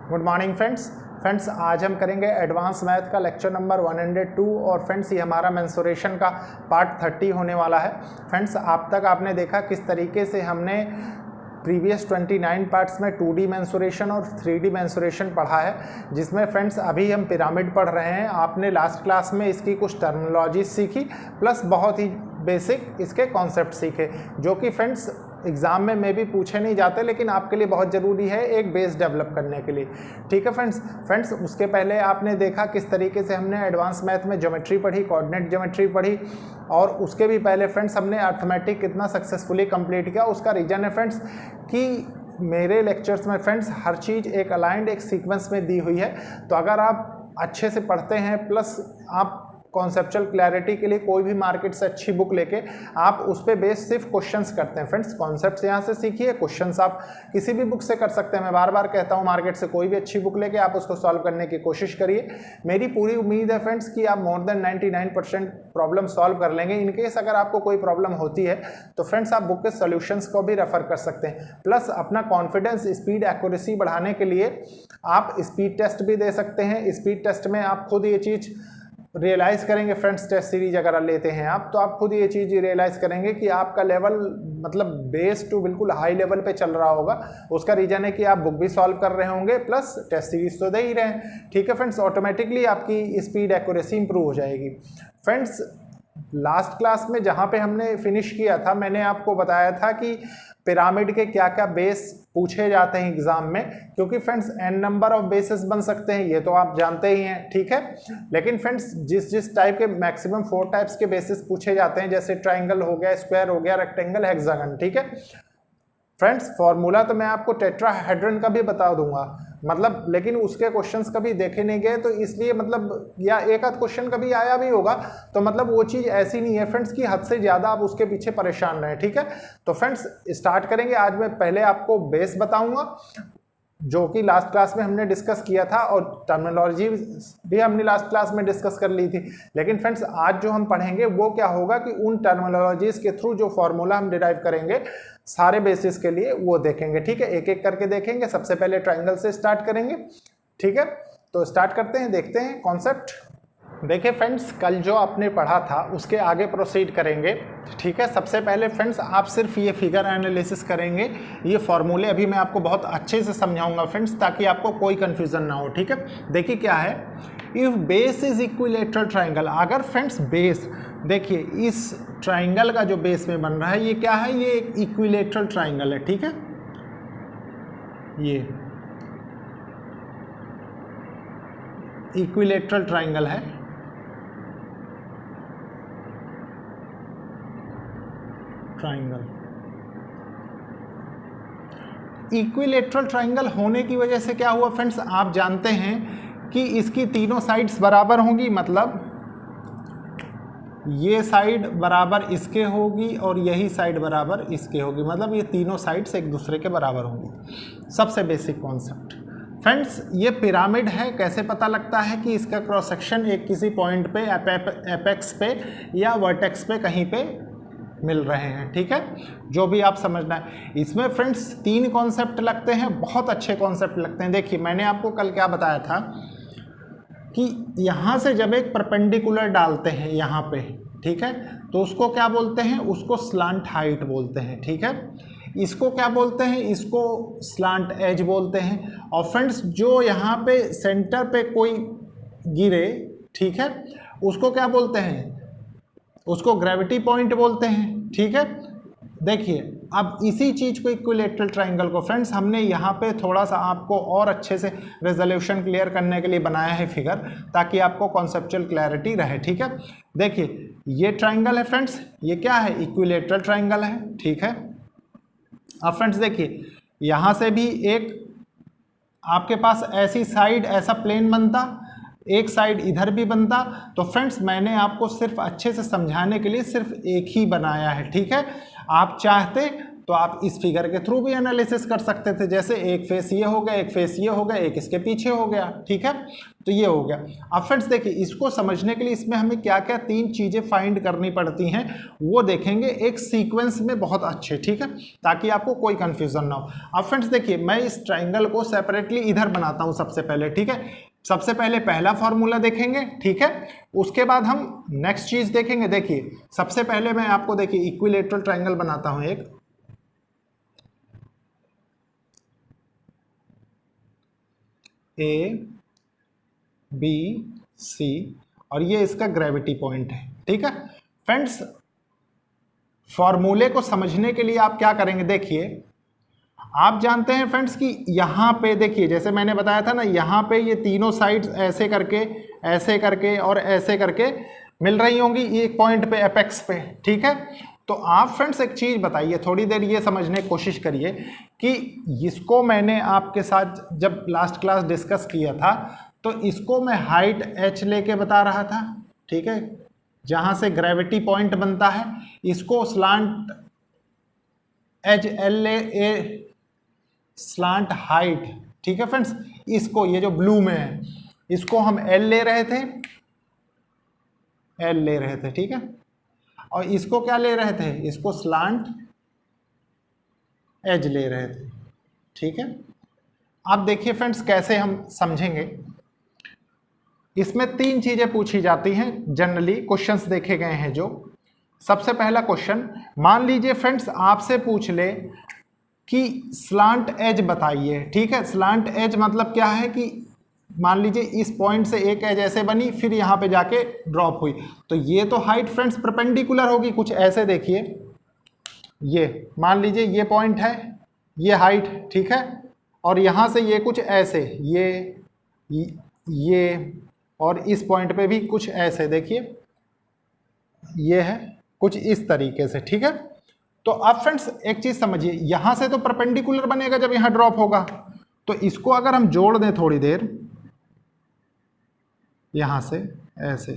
Good morning friends आज हम करेंगे एडवांस मैथ का लेक्चर नंबर 102 और फ्रेंड्स ये हमारा मेंसुरेशन का पार्ट 30 होने वाला है। फ्रेंड्स आप तक आपने देखा किस तरीके से हमने प्रीवियस 29 पार्ट्स में 2D मेंसुरेशन और 3D मेंसुरेशन पढ़ा है, जिसमें फ्रेंड्स अभी हम पिरामिड पढ़ रहे हैं। आपने लास्ट क्लास में इसकी कुछ टर्मिनोलॉजी सीखी प्लस बहुत ही बेसिक इसके कॉन्सेप्ट सीखे, जो कि फ्रेंड्स एग्ज़ाम में भी पूछे नहीं जाते, लेकिन आपके लिए बहुत ज़रूरी है एक बेस डेवलप करने के लिए। ठीक है फ्रेंड्स उसके पहले आपने देखा किस तरीके से हमने एडवांस मैथ में ज्योमेट्री पढ़ी, कोऑर्डिनेट ज्योमेट्री पढ़ी, और उसके भी पहले फ्रेंड्स हमने अर्थमेटिक कितना सक्सेसफुली कंप्लीट किया। उसका रीज़न है फ्रेंड्स कि मेरे लेक्चर्स में फ्रेंड्स हर चीज़ एक अलाइंड एक सीक्वेंस में दी हुई है। तो अगर आप अच्छे से पढ़ते हैं प्लस आप कॉन्सेप्चुअल क्लैरिटी के लिए कोई भी मार्केट से अच्छी बुक लेके आप उस पर बेस सिर्फ क्वेश्चंस करते हैं। फ्रेंड्स कॉन्सेप्ट्स यहाँ से सीखिए, क्वेश्चंस आप किसी भी बुक से कर सकते हैं। मैं बार बार कहता हूँ मार्केट से कोई भी अच्छी बुक लेके आप उसको सॉल्व करने की कोशिश करिए। मेरी पूरी उम्मीद है फ्रेंड्स कि आप मोर देन 99% प्रॉब्लम सॉल्व कर लेंगे। इनकेस अगर आपको कोई प्रॉब्लम होती है तो फ्रेंड्स आप बुक के सोल्यूशंस को भी रेफर कर सकते हैं। प्लस अपना कॉन्फिडेंस, स्पीड, एक्यूरेसी बढ़ाने के लिए आप स्पीड टेस्ट भी दे सकते हैं। स्पीड टेस्ट में आप खुद ये चीज़ रियलाइज़ करेंगे फ्रेंड्स, टेस्ट सीरीज अगर लेते हैं आप तो आप खुद ये चीज़ रियलाइज़ करेंगे कि आपका लेवल मतलब बेस टू बिल्कुल हाई लेवल पे चल रहा होगा। उसका रीज़न है कि आप बुक भी सॉल्व कर रहे होंगे प्लस टेस्ट सीरीज तो दे ही रहे हैं। ठीक है फ्रेंड्स, ऑटोमेटिकली आपकी स्पीड, एक्यूरेसी इंप्रूव हो जाएगी। फ्रेंड्स लास्ट क्लास में जहाँ पे हमने फिनिश किया था, मैंने आपको बताया था कि पिरामिड के क्या क्या बेस पूछे जाते हैं एग्जाम में, क्योंकि friends n number of basis बन सकते हैं, ये तो आप जानते ही हैं। ठीक है, लेकिन फ्रेंड्स जिस टाइप के मैक्सिमम 4 टाइप्स के बेसिस पूछे जाते हैं, जैसे ट्राइंगल हो गया, स्क्वायर हो गया, रेक्टेंगल, हेक्सागन। ठीक है फ्रेंड्स, फॉर्मूला तो मैं आपको टेट्राहेड्रन का भी बता दूंगा, मतलब लेकिन उसके क्वेश्चंस कभी देखे नहीं गए, तो इसलिए मतलब या एक आध क्वेश्चन कभी आया भी होगा, तो मतलब वो चीज़ ऐसी नहीं है फ्रेंड्स कि हद से ज़्यादा आप उसके पीछे परेशान रहें। ठीक है, तो फ्रेंड्स स्टार्ट करेंगे। आज मैं पहले आपको बेस बताऊंगा जो कि लास्ट क्लास में हमने डिस्कस किया था, और टर्मिनोलॉजी भी हमने लास्ट क्लास में डिस्कस कर ली थी। लेकिन फ्रेंड्स आज जो हम पढ़ेंगे वो क्या होगा कि उन टर्मिनोलॉजीज के थ्रू जो फॉर्मूला हम डिराइव करेंगे सारे बेसिस के लिए वो देखेंगे। ठीक है, एक एक करके देखेंगे। सबसे पहले ट्राइंगल से स्टार्ट करेंगे। ठीक है, तो स्टार्ट करते हैं, देखते हैं कॉन्सेप्ट। देखिए फ्रेंड्स, कल जो आपने पढ़ा था उसके आगे प्रोसीड करेंगे। ठीक है, सबसे पहले फ्रेंड्स आप सिर्फ ये फिगर एनालिसिस करेंगे। ये फॉर्मूले अभी मैं आपको बहुत अच्छे से समझाऊंगा फ्रेंड्स, ताकि आपको कोई कंफ्यूजन ना हो। ठीक है, देखिए क्या है, if base is equilateral triangle. अगर फ्रेंड्स बेस, देखिए इस ट्राइंगल का जो बेस में बन रहा है ये क्या है, ये एक इक्विलेटरल ट्राइंगल है। ठीक है, ये इक्विलेटरल ट्राइंगल है। ट्राइंगल इक्विलेटरल ट्राइंगल होने की वजह से क्या हुआ फ्रेंड्स, आप जानते हैं कि इसकी तीनों साइड्स बराबर होंगी, मतलब ये साइड बराबर इसके होगी और यही साइड बराबर इसके होगी, मतलब ये तीनों साइड्स एक दूसरे के बराबर होंगी। सबसे बेसिक कॉन्सेप्ट फ्रेंड्स, ये पिरामिड है। कैसे पता लगता है कि इसका क्रॉस सेक्शन एक किसी पॉइंट पे एपेक्स पे या वर्टेक्स पे कहीं पे मिल रहे हैं। ठीक है, जो भी आप समझना है। इसमें फ्रेंड्स 3 कॉन्सेप्ट लगते हैं, बहुत अच्छे कॉन्सेप्ट लगते हैं। देखिए मैंने आपको कल क्या बताया था कि यहाँ से जब एक परपेंडिकुलर डालते हैं यहाँ पे, ठीक है, तो उसको क्या बोलते हैं, उसको स्लांट हाइट बोलते हैं। ठीक है, इसको क्या बोलते हैं, इसको स्लांट एज बोलते हैं। और फ्रेंड्स जो यहाँ पे सेंटर पे कोई गिरे, ठीक है, उसको क्या बोलते हैं, उसको ग्रेविटी पॉइंट बोलते हैं। ठीक है, देखिए अब इसी चीज़ को इक्विलेटरल ट्राइंगल को फ्रेंड्स हमने यहाँ पे थोड़ा सा आपको और अच्छे से रेजोल्यूशन क्लियर करने के लिए बनाया है फिगर, ताकि आपको कॉन्सेप्चुअल क्लैरिटी रहे। ठीक है, देखिए ये ट्राइंगल है फ्रेंड्स, ये क्या है, इक्विलेटरल ट्राइंगल है। ठीक है, अब फ्रेंड्स देखिए यहाँ से भी एक आपके पास ऐसी साइड, ऐसा प्लेन बनता, एक साइड इधर भी बनता। तो फ्रेंड्स मैंने आपको सिर्फ अच्छे से समझाने के लिए सिर्फ एक ही बनाया है। ठीक है, आप चाहते तो आप इस फिगर के थ्रू भी एनालिसिस कर सकते थे, जैसे एक फेस ये हो गया, एक फेस ये हो गया, एक इसके पीछे हो गया, ठीक है, तो ये हो गया। अब फ्रेंड्स देखिए, इसको समझने के लिए इसमें हमें क्या क्या 3 चीज़ें फाइंड करनी पड़ती हैं वो देखेंगे एक सीक्वेंस में बहुत अच्छे, ठीक है, ताकि आपको कोई कंफ्यूजन ना हो। अब फ्रेंड्स देखिए, मैं इस ट्राइंगल को सेपरेटली इधर बनाता हूँ सबसे पहले, ठीक है। सबसे पहले पहला फॉर्मूला देखेंगे, ठीक है, उसके बाद हम नेक्स्ट चीज देखेंगे। देखिए सबसे पहले मैं आपको देखिए इक्विलेटरल ट्रायंगल बनाता हूं एक, ए बी सी, और ये इसका ग्रेविटी पॉइंट है, ठीक है। फ्रेंड्स फॉर्मूले को समझने के लिए आप क्या करेंगे, देखिए आप जानते हैं फ्रेंड्स कि यहाँ पे देखिए, जैसे मैंने बताया था ना, यहाँ पे ये तीनों साइड्स ऐसे करके और ऐसे करके मिल रही होंगी एक पॉइंट पे, एपेक्स पे, ठीक है। तो आप फ्रेंड्स एक चीज़ बताइए, थोड़ी देर ये समझने की कोशिश करिए कि इसको मैंने आपके साथ जब लास्ट क्लास डिस्कस किया था तो इसको मैं हाइट h लेके बता रहा था, ठीक है, जहाँ से ग्रेविटी पॉइंट बनता है। इसको slant edge L A slant height, ठीक है फ्रेंड्स, इसको ये जो ब्लू में है इसको हम एल ले रहे थे, ठीक है, और इसको क्या ले रहे थे, इसको स्लांट एज ले रहे थे, ठीक है। अब देखिए फ्रेंड्स कैसे हम समझेंगे, इसमें 3 चीजें पूछी जाती हैं जनरली, क्वेश्चंस देखे गए हैं जो। सबसे पहला क्वेश्चन, मान लीजिए फ्रेंड्स आपसे पूछ ले कि स्लांट एज बताइए, ठीक है। स्लांट एज मतलब क्या है कि मान लीजिए इस पॉइंट से एक एज ऐसे बनी, फिर यहाँ पे जाके ड्रॉप हुई, तो ये तो हाइट फ्रेंड्स परपेंडिकुलर होगी कुछ ऐसे, देखिए ये मान लीजिए ये पॉइंट है, ये हाइट, ठीक है, और यहाँ से ये कुछ ऐसे, ये और इस पॉइंट पे भी कुछ ऐसे, देखिए ये है कुछ इस तरीके से, ठीक है। तो अब फ्रेंड्स एक चीज समझिए, यहां से तो परपेंडिकुलर बनेगा जब यहां ड्रॉप होगा, तो इसको अगर हम जोड़ दें थोड़ी देर यहां से ऐसे,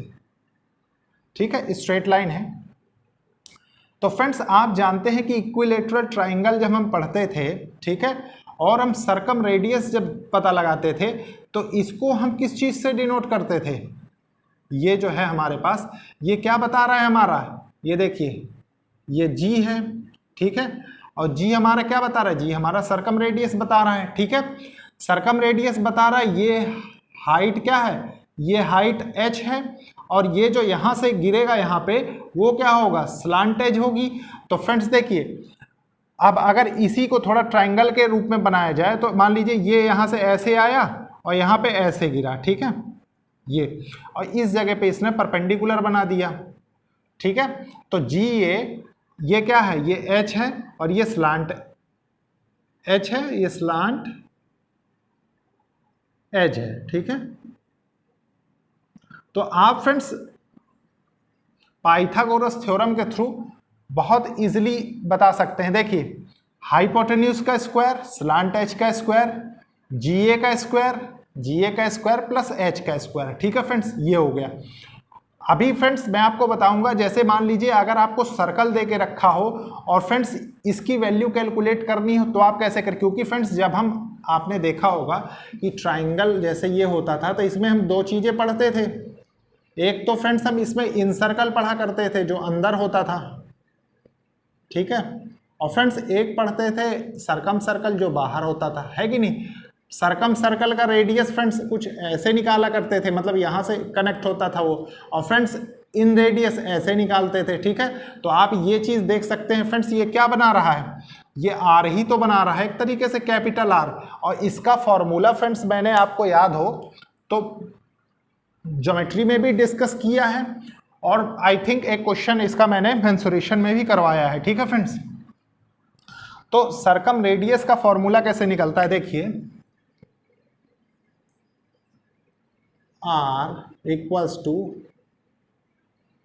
ठीक है, स्ट्रेट लाइन है। तो फ्रेंड्स आप जानते हैं कि इक्विलेटरल ट्रायंगल जब हम पढ़ते थे, ठीक है, और हम सर्कम रेडियस जब पता लगाते थे तो इसको हम किस चीज से डिनोट करते थे, ये जो है हमारे पास, ये क्या बता रहा है हमारा, ये देखिए ये जी है, ठीक है, और जी हमारा क्या बता रहा है, जी हमारा सर्कम रेडियस बता रहा है, ठीक है। सर्कम रेडियस बता रहा है, ये हाइट क्या है, ये हाइट h है, और ये जो यहाँ से गिरेगा यहाँ पे वो क्या होगा, स्लांट एज होगी। तो फ्रेंड्स देखिए, अब अगर इसी को थोड़ा ट्रायंगल के रूप में बनाया जाए तो मान लीजिए ये यहाँ से ऐसे आया और यहाँ पे ऐसे गिरा, ठीक है, ये, और इस जगह पे इसने परपेंडिकुलर बना दिया, ठीक है। तो जी ये क्या है, ये h है और ये स्लांट h है, ये स्लांट एज है, ठीक है। तो आप फ्रेंड्स पाइथागोरस थ्योरम के थ्रू बहुत इजीली बता सकते हैं। देखिए हाइपोटेन्यूज का स्क्वायर स्लांट एच का स्क्वायर, जीए का स्क्वायर प्लस एच का स्क्वायर, ठीक है फ्रेंड्स, ये हो गया। अभी फ्रेंड्स मैं आपको बताऊंगा, जैसे मान लीजिए अगर आपको सर्कल दे के रखा हो और फ्रेंड्स इसकी वैल्यू कैलकुलेट करनी हो तो आप कैसे करें, क्योंकि फ्रेंड्स जब हम, आपने देखा होगा कि ट्रायंगल जैसे ये होता था तो इसमें हम 2 चीज़ें पढ़ते थे। एक तो फ्रेंड्स हम इसमें इन सर्कल पढ़ा करते थे जो अंदर होता था, ठीक है, और फ्रेंड्स एक पढ़ते थे सर्कम सर्कल जो बाहर होता था, है कि नहीं। सर्कम सर्कल का रेडियस फ्रेंड्स कुछ ऐसे निकाला करते थे, मतलब यहाँ से कनेक्ट होता था वो, और फ्रेंड्स इन रेडियस ऐसे निकालते थे, ठीक है। तो आप ये चीज़ देख सकते हैं फ्रेंड्स, ये क्या बना रहा है, ये आर ही तो बना रहा है एक तरीके से, कैपिटल आर, और इसका फॉर्मूला फ्रेंड्स मैंने आपको याद हो तो ज्योमेट्री में भी डिस्कस किया है, और आई थिंक एक क्वेश्चन इसका मैंने मेंसुरेशन में भी करवाया है, ठीक है फ्रेंड्स। तो सर्कम रेडियस का फॉर्मूला कैसे निकलता है, देखिए r equals to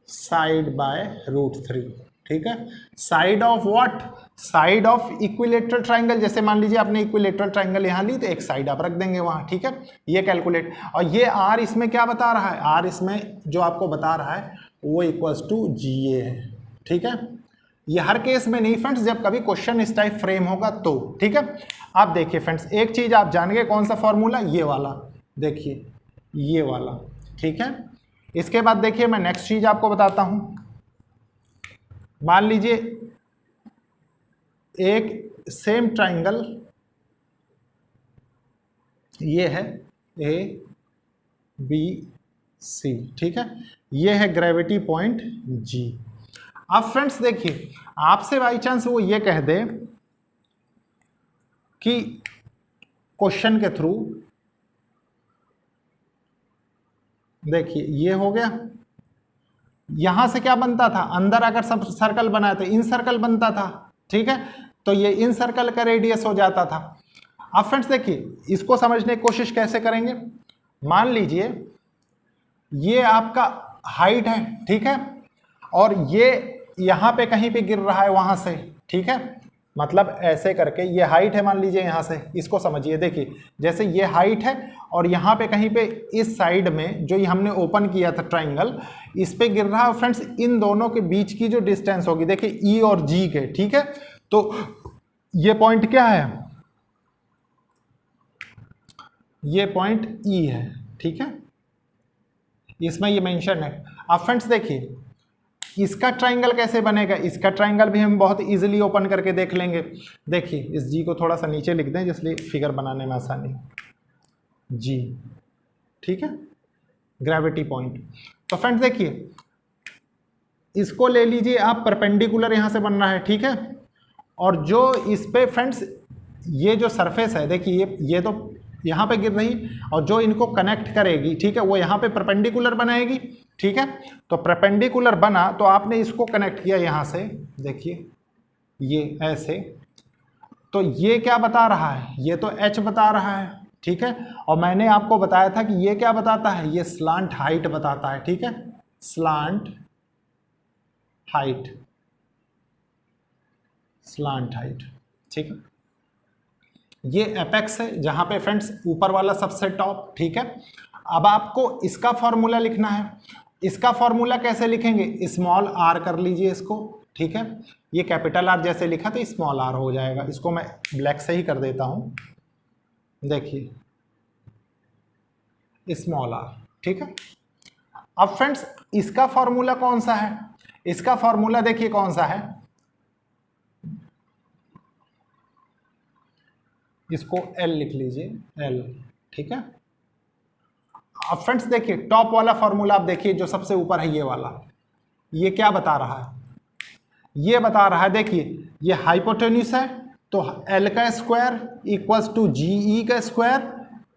side by √3, ठीक है। Side of what, side of equilateral triangle, जैसे मान लीजिए आपने इक्विलेटरल ट्रायंगल यहाँ ली तो एक साइड आप रख देंगे वहाँ, ठीक है, ये कैलकुलेट। और ये r इसमें क्या बता रहा है, r इसमें जो आपको बता रहा है वो इक्वल्स टू GA है, ठीक है। ये हर केस में नहीं फ्रेंड्स, जब कभी क्वेश्चन इस टाइप फ्रेम होगा तो, ठीक है। आप देखिए फ्रेंड्स, एक चीज आप जान गए, कौन सा फॉर्मूला, ये वाला, देखिए ये वाला, ठीक है। इसके बाद देखिए मैं नेक्स्ट चीज आपको बताता हूं। मान लीजिए एक सेम ट्राइंगल ये है ए बी सी, ठीक है, ये है ग्रेविटी पॉइंट जी। अब फ्रेंड्स देखिए, आपसे बाई चांस वो ये कह दे कि क्वेश्चन के थ्रू, देखिए ये हो गया, यहां से क्या बनता था, अंदर अगर सब सर्कल बनाए तो इन सर्कल बनता था, ठीक है, तो ये इन सर्कल का रेडियस हो जाता था। अब फ्रेंड्स देखिए, इसको समझने की कोशिश कैसे करेंगे। मान लीजिए ये आपका हाइट है, ठीक है, और ये यहां पे कहीं पे गिर रहा है वहां से, ठीक है, मतलब ऐसे करके ये हाइट है, मान लीजिए यहां से, इसको समझिए। देखिए जैसे ये हाइट है और यहां पे कहीं पे इस साइड में जो हमने ओपन किया था ट्राइंगल, इस पे गिर रहा है फ्रेंड्स। इन दोनों के बीच की जो डिस्टेंस होगी, देखिए ई और जी के, ठीक है, तो ये पॉइंट क्या है, ये पॉइंट ई है, ठीक है, इसमें ये मेंशन है। अब फ्रेंड्स देखिए इसका ट्राइंगल कैसे बनेगा, इसका ट्राइंगल भी हम बहुत इजीली ओपन करके देख लेंगे। देखिए इस जी को थोड़ा सा नीचे लिख दें जिसलिए फिगर बनाने में आसानी, जी, ठीक है, ग्रेविटी पॉइंट। तो फ्रेंड्स देखिए इसको ले लीजिए आप, परपेंडिकुलर यहां से बन रहा है, ठीक है, और जो इस पे फ्रेंड्स ये जो सरफेस है, देखिए ये तो यहाँ पे गिर रही, और जो इनको कनेक्ट करेगी, ठीक है, वो यहाँ पे परपेंडिकुलर बनाएगी, ठीक है। तो परपेंडिकुलर बना तो आपने इसको कनेक्ट किया यहाँ से, देखिए ये ऐसे, तो ये क्या बता रहा है, ये तो h बता रहा है, ठीक है, और मैंने आपको बताया था कि ये क्या बताता है, ये स्लांट हाइट बताता है, ठीक है, स्लांट हाइट, स्लांट हाइट, ठीक है। ये एपेक्स है जहां पे फ्रेंड्स ऊपर वाला सबसे टॉप, ठीक है। अब आपको इसका फॉर्मूला लिखना है। इसका फॉर्मूला कैसे लिखेंगे, स्मॉल आर कर लीजिए इसको, ठीक है, ये कैपिटल आर जैसे लिखा तो स्मॉल आर हो जाएगा। इसको मैं ब्लैक से ही कर देता हूं, देखिए स्मॉल आर, ठीक है। अब फ्रेंड्स इसका फॉर्मूला कौन सा है, इसका फॉर्मूला देखिए कौन सा है, इसको L लिख लीजिए, L, ठीक है। अब फ्रेंड्स देखिए टॉप वाला फॉर्मूला आप देखिए, जो सबसे ऊपर है ये वाला, ये क्या बता रहा है, ये बता रहा है, देखिए ये हाइपोटेन्यूस है, तो L का स्क्वायर इक्वल्स टू GE का स्क्वायर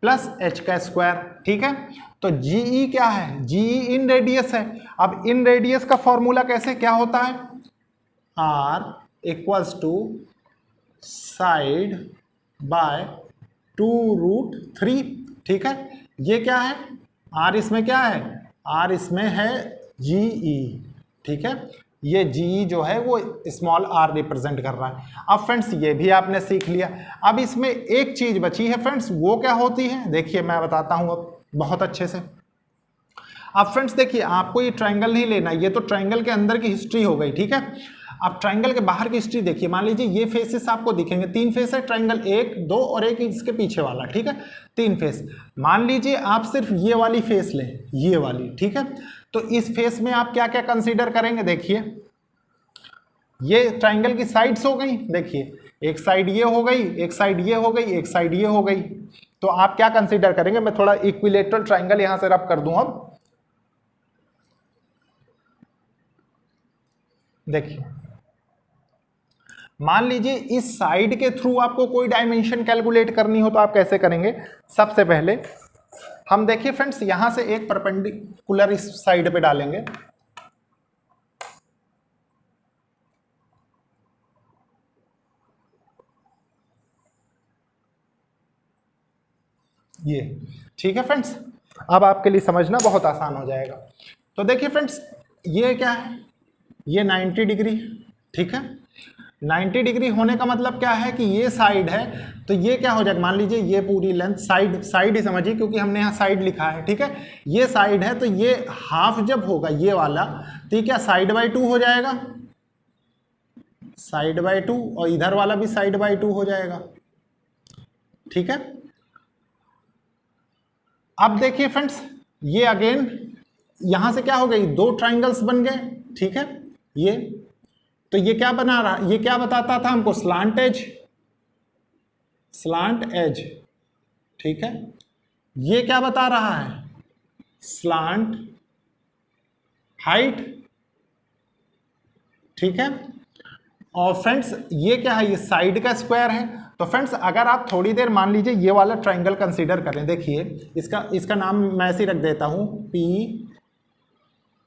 प्लस H का स्क्वायर, ठीक है। तो GE क्या है, GE इन रेडियस है। अब इन रेडियस का फॉर्मूला कैसे क्या होता है, R equals to side by 2√3, ठीक है। ये क्या है, R इसमें क्या है, R इसमें है GE, ठीक है, ये GE जो है वो स्मॉल r रिप्रेजेंट कर रहा है। अब फ्रेंड्स ये भी आपने सीख लिया। अब इसमें एक चीज बची है फ्रेंड्स, वो क्या होती है, देखिए मैं बताता हूं अब बहुत अच्छे से। अब फ्रेंड्स देखिए आपको ये ट्रायंगल नहीं लेना, ये तो ट्रायंगल के अंदर की हिस्ट्री हो गई, ठीक है। अब ट्रायंगल के बाहर की हिस्ट्री देखिए, मान लीजिए ये फेसेस आपको दिखेंगे, 3 फेस है ट्रायंगल, 1, 2 और एक इसके पीछे वाला, ठीक है, 3 फेस। मान लीजिए आप सिर्फ ये वाली फेस लें, ये वाली, ठीक है, तो इस फेस में आप क्या क्या कंसीडर करेंगे, देखिए ये ट्रायंगल की साइड्स हो गई, देखिए एक साइड ये हो गई, एक साइड ये हो गई, एक साइड ये हो गई, तो आप क्या कंसीडर करेंगे। मैं थोड़ा इक्विलेटरल ट्रायंगल यहां से रब कर दूं। अब देखिए मान लीजिए इस साइड के थ्रू आपको कोई डायमेंशन कैलकुलेट करनी हो तो आप कैसे करेंगे। सबसे पहले हम देखिए फ्रेंड्स यहां से एक परपेंडिकुलर इस साइड पे डालेंगे, ये, ठीक है फ्रेंड्स। अब आपके लिए समझना बहुत आसान हो जाएगा। तो देखिए फ्रेंड्स ये क्या है, ये 90 डिग्री, ठीक है। 90 डिग्री होने का मतलब क्या है कि ये साइड है, तो ये क्या हो जाएगा, मान लीजिए ये पूरी लेंथ, साइड ही समझिए क्योंकि हमने यहाँ साइड लिखा है, ठीक है। ये साइड है तो ये हाफ जब होगा ये वाला, तो ये क्या साइड बाय 2 हो जाएगा, साइड बाय 2 और इधर वाला भी साइड बाय 2 हो जाएगा, ठीक है। अब देखिए फ्रेंड्स, ये अगेन यहां से क्या हो गई, दो ट्राइंगल्स बन गए, ठीक है। ये तो ये क्या बना रहा, ये क्या बताता था हमको, स्लांट एज, स्लांट एज, ठीक है। ये क्या बता रहा है, स्लांट हाइट, ठीक है। और फ्रेंड्स ये क्या है, ये साइड का स्क्वायर है। तो फ्रेंड्स अगर आप थोड़ी देर मान लीजिए ये वाला ट्राइंगल कंसीडर करें, देखिए इसका नाम मैं ऐसे ही रख देता हूं, पी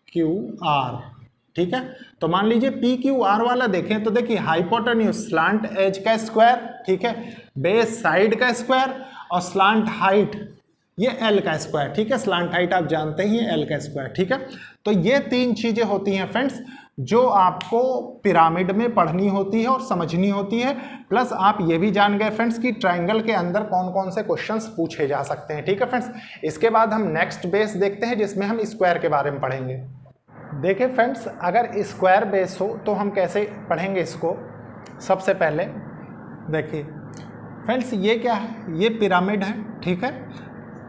क्यू आर, ठीक है। तो मान लीजिए पी क्यू आर वाला देखें तो देखिए हाइपोटेन्यूज स्लांट एज का स्क्वायर, ठीक है, बेस साइड का स्क्वायर और स्लांट हाइट ये एल का स्क्वायर, ठीक है। स्लांट हाइट आप जानते ही एल का स्क्वायर, ठीक है। तो ये तीन चीजें होती हैं फ्रेंड्स जो आपको पिरामिड में पढ़नी होती है और समझनी होती है। प्लस आप ये भी जान गए फ्रेंड्स कि ट्राइंगल के अंदर कौन कौन से क्वेश्चंस पूछे जा सकते हैं, ठीक है फ्रेंड्स। इसके बाद हम नेक्स्ट बेस देखते हैं जिसमें हम स्क्वायर के बारे में पढ़ेंगे। देखिए फ्रेंड्स, अगर स्क्वायर बेस हो तो हम कैसे पढ़ेंगे इसको। सबसे पहले देखिए फ्रेंड्स, ये क्या है, ये पिरामिड है, ठीक है।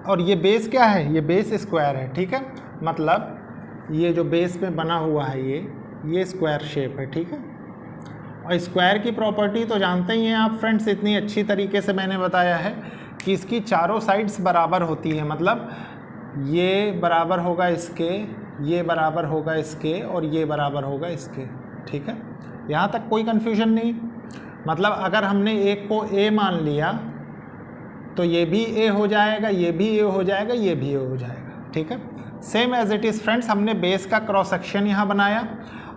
और ये बेस क्या है, ये बेस स्क्वायर है, ठीक है। मतलब ये जो बेस में बना हुआ है ये स्क्वायर शेप है, ठीक है। और स्क्वायर की प्रॉपर्टी तो जानते ही हैं आप फ्रेंड्स, इतनी अच्छी तरीके से मैंने बताया है कि इसकी चारों साइड्स बराबर होती है। मतलब ये बराबर होगा इसके, ये बराबर होगा इसके और ये बराबर होगा इसके, ठीक है। यहाँ तक कोई कन्फ्यूजन नहीं। मतलब अगर हमने एक को ए मान लिया तो ये भी ए हो जाएगा, ये भी ए हो जाएगा, ये भी ए हो जाएगा, ठीक है। Same as it is friends, हमने बेस का क्रॉस सेक्शन यहाँ बनाया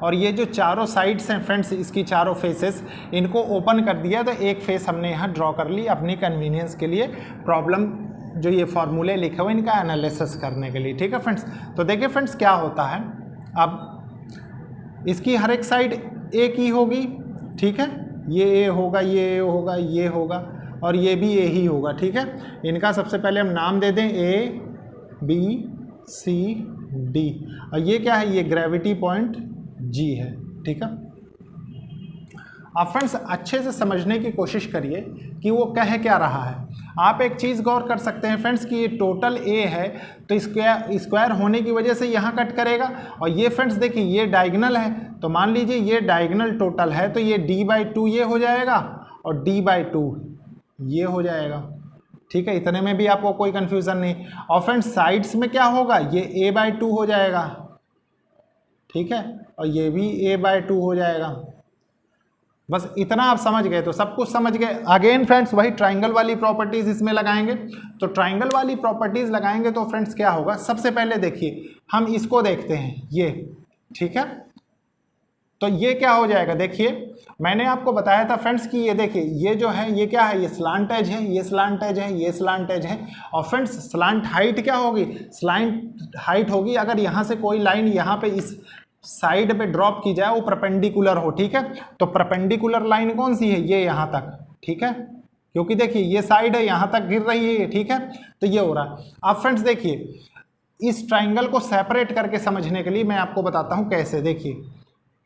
और ये जो चारों साइड्स हैं फ्रेंड्स, इसकी चारों फेसेस, इनको ओपन कर दिया तो एक फेस हमने यहाँ ड्रॉ कर ली अपनी कन्वीनियंस के लिए, प्रॉब्लम जो ये फॉर्मूले लिखे हुए इनका एनालिसिस करने के लिए, ठीक है फ्रेंड्स। तो देखिए फ्रेंड्स क्या होता है, अब इसकी हर एक साइड ए की होगी, ठीक है। ये ए होगा, ये ए होगा, ये होगा और ये भी ए ही होगा, ठीक है। इनका सबसे पहले हम नाम दे दें ए बी सी डी, और ये क्या है, ये ग्रेविटी पॉइंट जी है, ठीक है। आप फ्रेंड्स अच्छे से समझने की कोशिश करिए कि वो कह क्या रहा है। आप एक चीज़ गौर कर सकते हैं फ्रेंड्स कि ये टोटल ए है तो स्क्वायर होने की वजह से यहाँ कट करेगा। और ये फ्रेंड्स देखिए ये डायगोनल है, तो मान लीजिए ये डायगोनल टोटल है तो ये d/2 ये हो जाएगा और d/2 ये हो जाएगा, ठीक है। इतने में भी आपको कोई कन्फ्यूज़न नहीं। और फ्रेंड्स साइड्स में क्या होगा, ये a/2 हो जाएगा, ठीक है, और ये भी a/2 हो जाएगा। बस इतना आप समझ गए तो सब कुछ समझ गए। अगेन फ्रेंड्स वही ट्राइंगल वाली प्रॉपर्टीज इसमें लगाएंगे। तो ट्राइंगल वाली प्रॉपर्टीज लगाएंगे तो फ्रेंड्स क्या होगा, सबसे पहले देखिए हम इसको देखते हैं, ये, ठीक है। तो ये क्या हो जाएगा, देखिए मैंने आपको बताया था फ्रेंड्स कि ये देखिए ये जो है ये क्या है, ये स्लांट एज है, ये स्लांट एज है, ये स्लांट एज है। और फ्रेंड्स स्लांट हाइट क्या होगी, स्लांट हाइट होगी अगर यहाँ से कोई लाइन यहाँ पे इस साइड पे ड्रॉप की जाए वो परपेंडिकुलर हो, ठीक है। तो परपेंडिकुलर लाइन कौन सी है, ये यहाँ तक, ठीक है, क्योंकि देखिए ये साइड है यहाँ तक गिर रही है, ठीक है। तो ये हो रहा है। अब फ्रेंड्स देखिए इस ट्राइंगल को सेपरेट करके समझने के लिए मैं आपको बताता हूँ कैसे। देखिए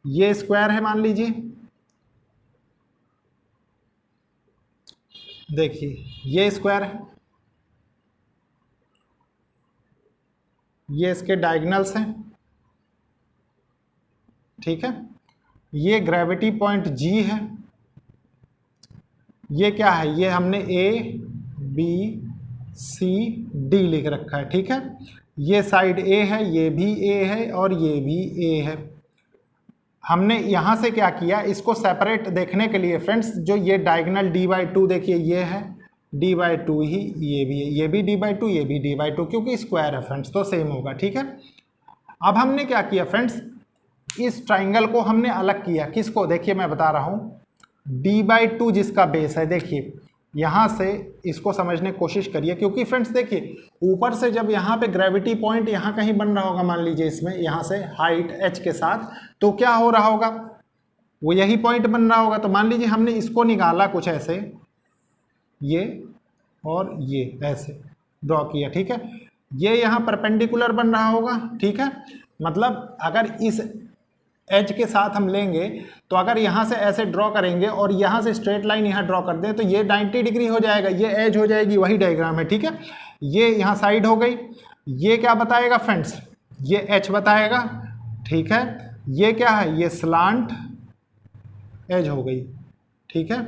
ये स्क्वायर है मान लीजिए, देखिए ये स्क्वायर है, ये इसके डायगोनल्स हैं, ठीक है। ये ग्रेविटी पॉइंट जी है, ये क्या है, ये हमने ए बी सी डी लिख रखा है, ठीक है। ये साइड ए है, ये भी ए है और ये भी ए है। हमने यहाँ से क्या किया, इसको सेपरेट देखने के लिए फ्रेंड्स जो ये डायगोनल d/2 देखिए ये है d/2 ही, ये भी है, ये भी d/2, ये भी d/2, क्योंकि स्क्वायर है फ्रेंड्स तो सेम होगा, ठीक है। अब हमने क्या किया फ्रेंड्स, इस ट्राइंगल को हमने अलग किया, किसको, देखिए मैं बता रहा हूँ, d/2 जिसका बेस है, देखिए यहाँ से इसको समझने की कोशिश करिए। क्योंकि फ्रेंड्स देखिए ऊपर से जब यहाँ पे ग्रेविटी पॉइंट यहाँ कहीं बन रहा होगा, मान लीजिए इसमें यहाँ से हाइट h के साथ, तो क्या हो रहा होगा, वो यही पॉइंट बन रहा होगा। तो मान लीजिए हमने इसको निकाला कुछ ऐसे, ये और ये ऐसे ड्रॉ किया, ठीक है। ये यहाँ परपेंडिकुलर बन रहा होगा, ठीक है। मतलब अगर इस एज के साथ हम लेंगे तो अगर यहाँ से ऐसे ड्रॉ करेंगे और यहाँ से स्ट्रेट लाइन यहाँ ड्रॉ कर दें तो ये 90 डिग्री हो जाएगा, ये एज हो जाएगी, वही डायग्राम है, ठीक है। ये यहाँ साइड हो गई, ये क्या बताएगा फ्रेंड्स, ये एच बताएगा, ठीक है। ये क्या है, ये स्लांट एज हो गई, ठीक है।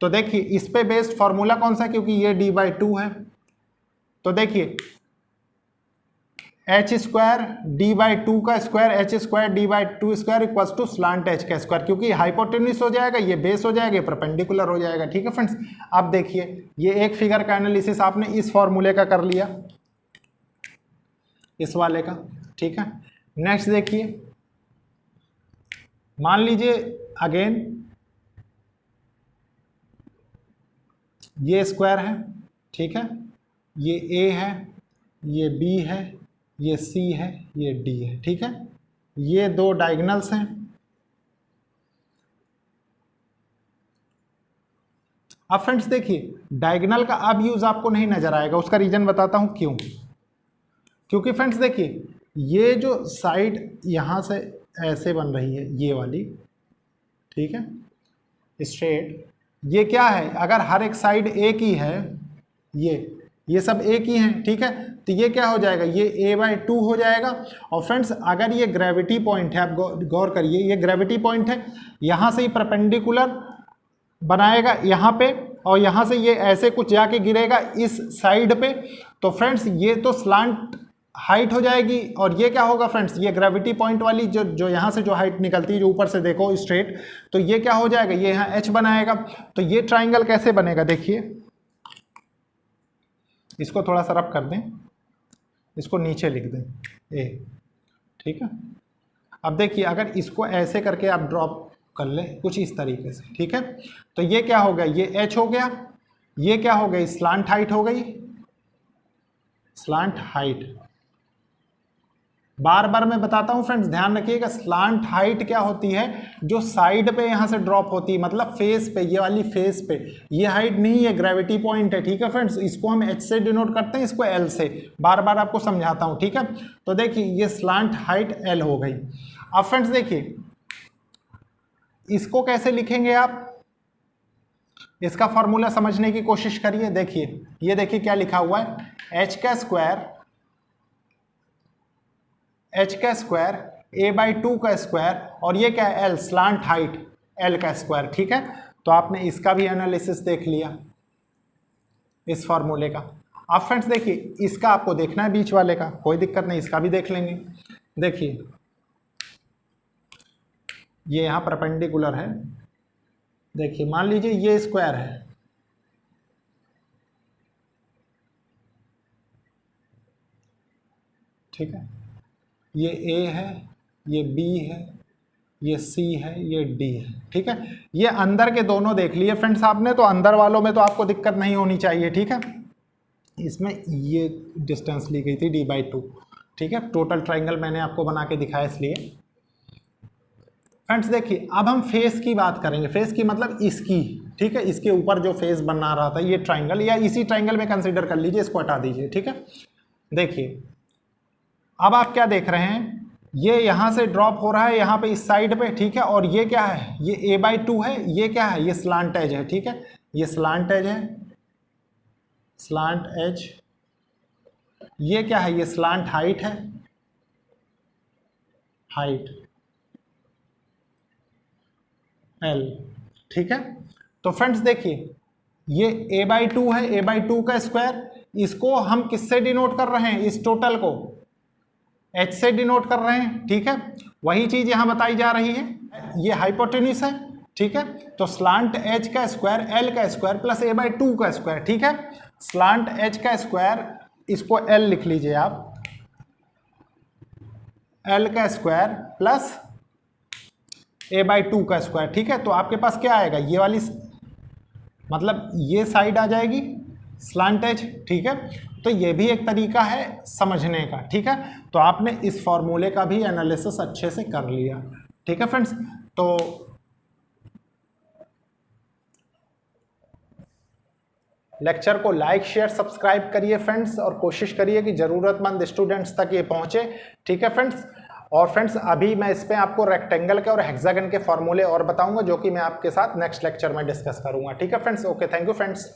तो देखिए इस पे बेस्ड फॉर्मूला कौन सा है, क्योंकि ये d/2 है, तो देखिए एच स्क्वायर d/2 का square, H square d/2 square equals to slant H का स्क्वायर, क्योंकि हाइपोटेन्यूज हो जाएगा, ये बेस हो जाएगा, ये परपेंडिकुलर हो जाएगा, ठीक है फ्रेंड्स। अब देखिए ये एक फिगर का एनालिसिस आपने इस फॉर्मूले का कर लिया, इस वाले का, ठीक है। नेक्स्ट देखिए, मान लीजिए अगेन ये स्क्वायर है, ठीक है, ये ए है, ये बी है, ये सी है, ये डी है, ठीक है। ये दो डायगोनल्स हैं। अब फ्रेंड्स देखिए डायगोनल का अब यूज आपको नहीं नजर आएगा, उसका रीजन बताता हूं क्यों। क्योंकि फ्रेंड्स देखिए ये जो साइड यहां से ऐसे बन रही है, ये वाली, ठीक है, स्ट्रेट, ये क्या है, अगर हर एक साइड एक ही है, ये सब एक ही हैं, ठीक है, तो ये क्या हो जाएगा, ये a/2 हो जाएगा। और फ्रेंड्स अगर ये ग्रेविटी पॉइंट है, आप गौर करिए, ये ग्रेविटी पॉइंट है, यहाँ से ही परपेंडिकुलर बनाएगा यहाँ पे, और यहाँ से ये ऐसे कुछ जाके गिरेगा इस साइड पे, तो फ्रेंड्स ये तो स्लांट हाइट हो जाएगी। और ये क्या होगा फ्रेंड्स, ये ग्रेविटी पॉइंट वाली जो यहाँ से जो हाइट निकलती है, जो ऊपर से देखो स्ट्रेट, तो ये क्या हो जाएगा, ये यहाँ h बनाएगा। तो ये ट्राइंगल कैसे बनेगा, देखिए इसको थोड़ा सा रब कर दें, इसको नीचे लिख दें ए, ठीक है। अब देखिए अगर इसको ऐसे करके आप ड्रॉप कर लें कुछ इस तरीके से, ठीक है, तो ये क्या हो गया, ये एच हो गया, ये क्या हो गई, स्लांट हाइट हो गई, स्लांट हाइट। बार बार मैं बताता हूं फ्रेंड्स, ध्यान रखिएगा, स्लांट हाइट क्या होती है, जो साइड पे यहां से ड्रॉप होती है, मतलब फेस पे, ये वाली फेस पे, ये हाइट नहीं है, ग्रेविटी पॉइंट है, ठीक है फ्रेंड्स। इसको हम एच से डिनोट करते हैं, इसको एल से, बार बार आपको समझाता हूं, ठीक है। तो देखिए ये स्लांट हाइट एल हो गई। अब फ्रेंड्स देखिए इसको कैसे लिखेंगे आप, इसका फॉर्मूला समझने की कोशिश करिए। देखिए ये देखिए क्या लिखा हुआ है, एच का स्क्वायर a/2 का स्क्वायर, और ये क्या है, एल, स्लांट हाइट एल का स्क्वायर, ठीक है। तो आपने इसका भी एनालिसिस देख लिया इस फॉर्मूले का। अब फ्रेंड्स देखिए इसका आपको देखना है बीच वाले का, कोई दिक्कत नहीं, इसका भी देख लेंगे। देखिए ये यहाँ परपेंडिकुलर है, देखिए मान लीजिए ये स्क्वायर है, ठीक है, ये ए है, ये बी है, ये सी है, ये डी है, ठीक है। ये अंदर के दोनों देख लिए फ्रेंड्स आपने, तो अंदर वालों में तो आपको दिक्कत नहीं होनी चाहिए, ठीक है। इसमें ये डिस्टेंस ली गई थी d/2, ठीक है, टोटल ट्राइंगल मैंने आपको बना के दिखाया इसलिए। फ्रेंड्स देखिए अब हम फेस की बात करेंगे, फेस की मतलब इसकी, ठीक है, इसके ऊपर जो फेस बना रहा था ये ट्राइंगल, या इसी ट्राइंगल में कंसिडर कर लीजिए, इसको हटा दीजिए, ठीक है। देखिए अब आप क्या देख रहे हैं, ये यहां से ड्रॉप हो रहा है यहाँ पे इस साइड पे, ठीक है, और ये क्या है, ये a/2 है, ये क्या है, ये स्लांट एज है, ठीक है, ये स्लांट एज है, स्लांट एज, ये क्या है, ये स्लांट हाइट है, हाइट एल, ठीक है। तो फ्रेंड्स देखिए ये a/2 है, a/2 का स्क्वायर, इसको हम किससे डिनोट कर रहे हैं, इस टोटल को h से डिनोट कर रहे हैं, ठीक है। वही चीज यहां बताई जा रही है, ये हाइपोटेन्यूज है, ठीक है। तो स्लांट h का स्क्वायर l का स्क्वायर प्लस a/2 का स्क्वायर, ठीक है। स्लांट h का स्क्वायर, इसको l लिख लीजिए आप, l का स्क्वायर प्लस a/2 का स्क्वायर, ठीक है। तो आपके पास क्या आएगा, ये वाली मतलब ये साइड आ जाएगी स्लांट एज, ठीक है। तो ये भी एक तरीका है समझने का, ठीक है। तो आपने इस फॉर्मूले का भी एनालिसिस अच्छे से कर लिया, ठीक है फ्रेंड्स। तो लेक्चर को लाइक शेयर सब्सक्राइब करिए फ्रेंड्स, और कोशिश करिए कि ज़रूरतमंद स्टूडेंट्स तक ये पहुंचे, ठीक है फ्रेंड्स। और फ्रेंड्स अभी मैं इस पे आपको रेक्टेंगल के और हेक्सागन के फॉर्मूले और बताऊंगा, जो कि मैं आपके साथ नेक्स्ट लेक्चर में डिस्कस करूंगा। ठीक है friends, okay, thank you friends.